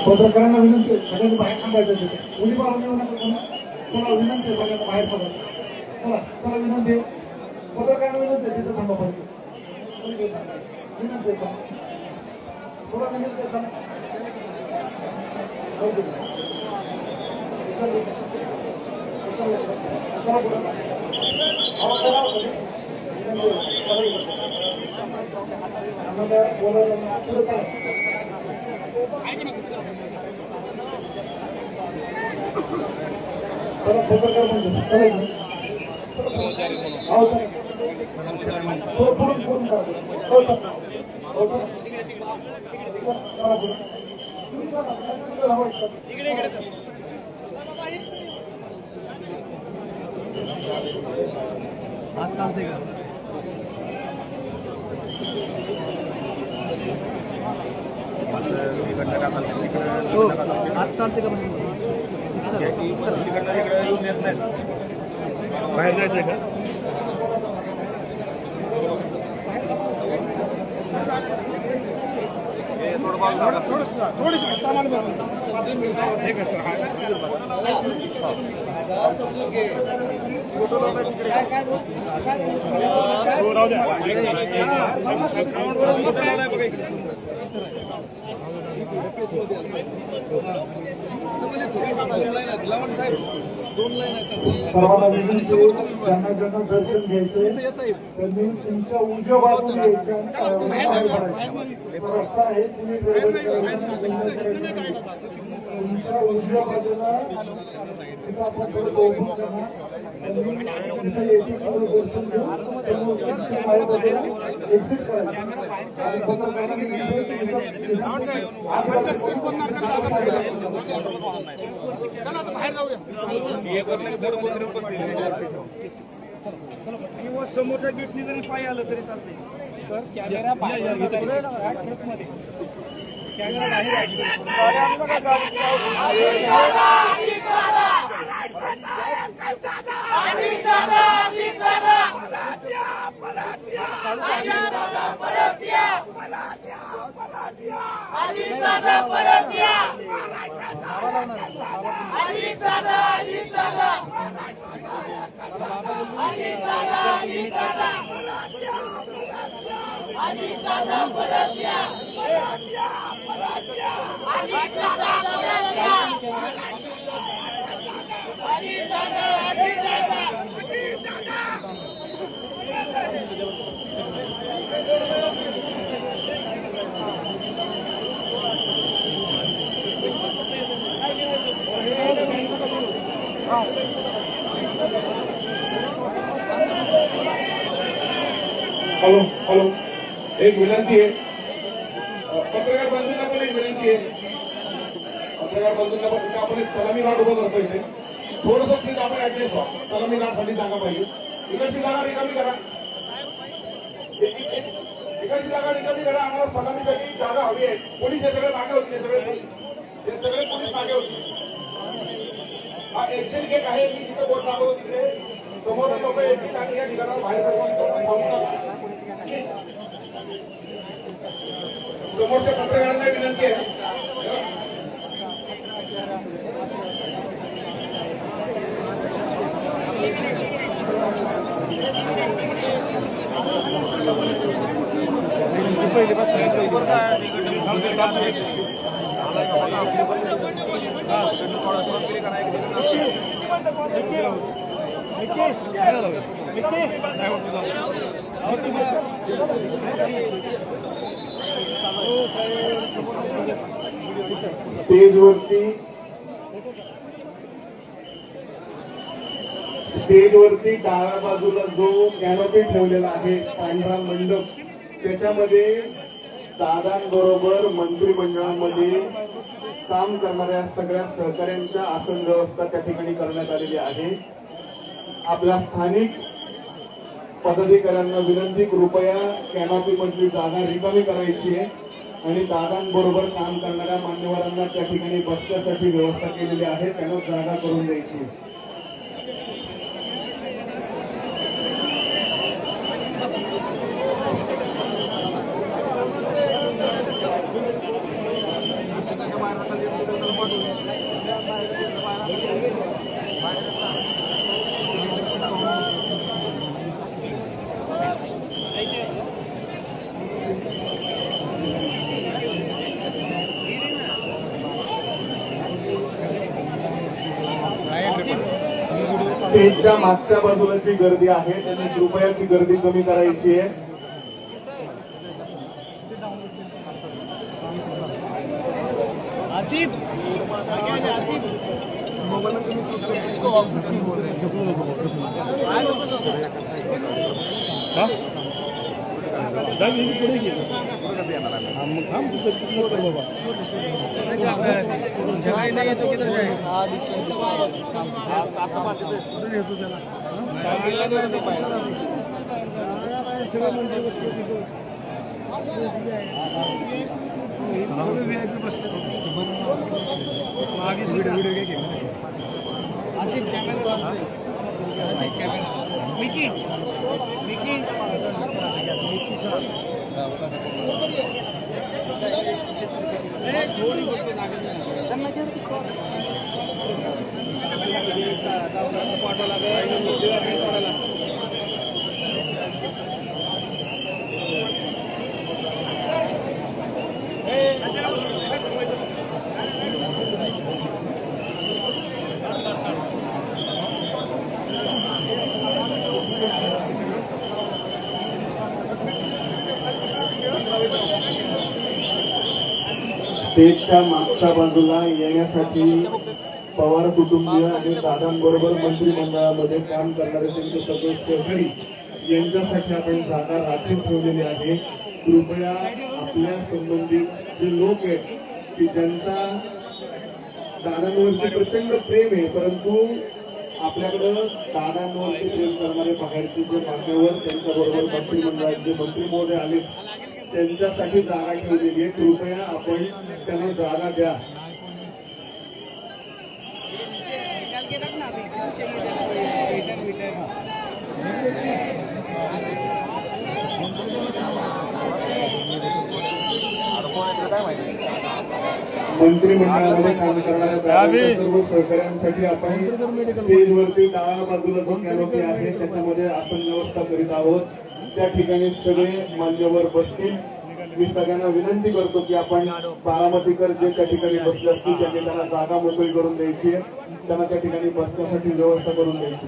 पत्रकारांना विनंती सगळ्यांनी बाहेर थांबायचं तिथे उडी मारून येऊ नका चला विनंती सगळ्यांना बाहेर थांबा चला चला विनंती पत्रकारांना विनंती तिथे थांबा पाहिजे विनंती थोडा विनंती आज चालते का आज चालते का बाहेर जायचंय का थोडीशी सर्वांना विनंती ज्यांना ज्यांना दर्शन घ्यायचे त्यांनी तुमच्या उजव्या बाजूला रस्ता आहे तुम्ही तुमच्या उजव्या बाजूला तिथं आपण थोडं पोहोचून करणार तिथं दर्शन घेऊन एक्झिट करायचं किंवा समोरच्या गेटने जरी पाय आलं तरी चालते सर कॅमेरा हॅलो हॅलो एक विनंती आहे पत्रकार बंधूंना पण एक विनंती आहे पत्रकार बंधूंना पण आपण एक सलामी घाट उभं करतो इथे थोडंसं प्लीज आपण ऍडजस्ट व्हा सलामी घाटसाठी जागा पाहिजे इकडची जागा रिकामी करा इकडची जागा रिकामी करा आम्हाला सलामीसाठी जागा हवी आहे पोलीस हे सगळे मागे होते हे सगळे पोलीस मागे होते हा एक्झिट गेट आहे मी जिथे बोट दाखवतो तिकडे समोर लोक एक ठिकाणी या ठिकाणावर बाहेर समोरच्या पत्रकारांना विनंती आहे स्टेजवरती डाव्या बाजूला जो कॅनोपी ठेवलेला आहे पांढरा मंडप त्याच्यामध्ये दादांबरोबर मंत्रिमंडळामध्ये काम करणाऱ्या सगळ्या सहकाऱ्यांच्या आसन व्यवस्था त्या ठिकाणी करण्यात आलेली आहे. आपल्या स्थानिक पदाधिकाऱ्यांना विनंती, कृपया कॅनॉपी मधली जागा रिकामी करायची आहे आणि दादांबरोबर काम करणाऱ्या मान्यवरांना त्या ठिकाणी बसण्यासाठी व्यवस्था केलेली आहे, त्यांना जागा करून द्यायची. स्टेजच्या मागच्या बाजूला जी गर्दी आहे त्यांनी कृपया ती गर्दी कमी करायची आहे. आसिफ आसिफ पुढे गेलो मिकी मिकी स्टेजच्या मागच्या बाजूला येण्यासाठी पवार कुटुंबीय आणि दादांबरोबर मंत्रिमंडळामध्ये काम करणारे त्यांचे सगळे सहकारी यांच्यासाठी आपण जागा राखीव ठेवलेली आहे. कृपया आपल्या संबंधित जे लोक आहेत की ज्यांचा दादांवरती प्रचंड प्रेम आहे, परंतु आपल्याकडं दादांवरती प्रेम करणारे बाहेरचे जे मान्यवर त्यांच्याबरोबर मंत्रिमंडळात जे मंत्री महोदय आले त्यांच्यासाठी जागा ठेवलेली आहे. कृपया आपण त्यांना जागा द्या. मंत्रिमंडळामध्ये काम करणाऱ्या सर्व सहकाऱ्यांसाठी आपण स्टेजवरती डाव्या बाजूला जो कॅनोपी आहे त्याच्यामध्ये आसन व्यवस्था करीत आहोत. त्या ठिकाणी सगळे मान्यवर बसतील. मी सगळ्यांना विनंती करतो की आपण बारामतीकर जे त्या ठिकाणी बसले असतील त्या ठिकाणी जागा मोकळी करून द्यायची आहे, त्यांना त्या ठिकाणी बसण्यासाठी व्यवस्था करून द्यायची.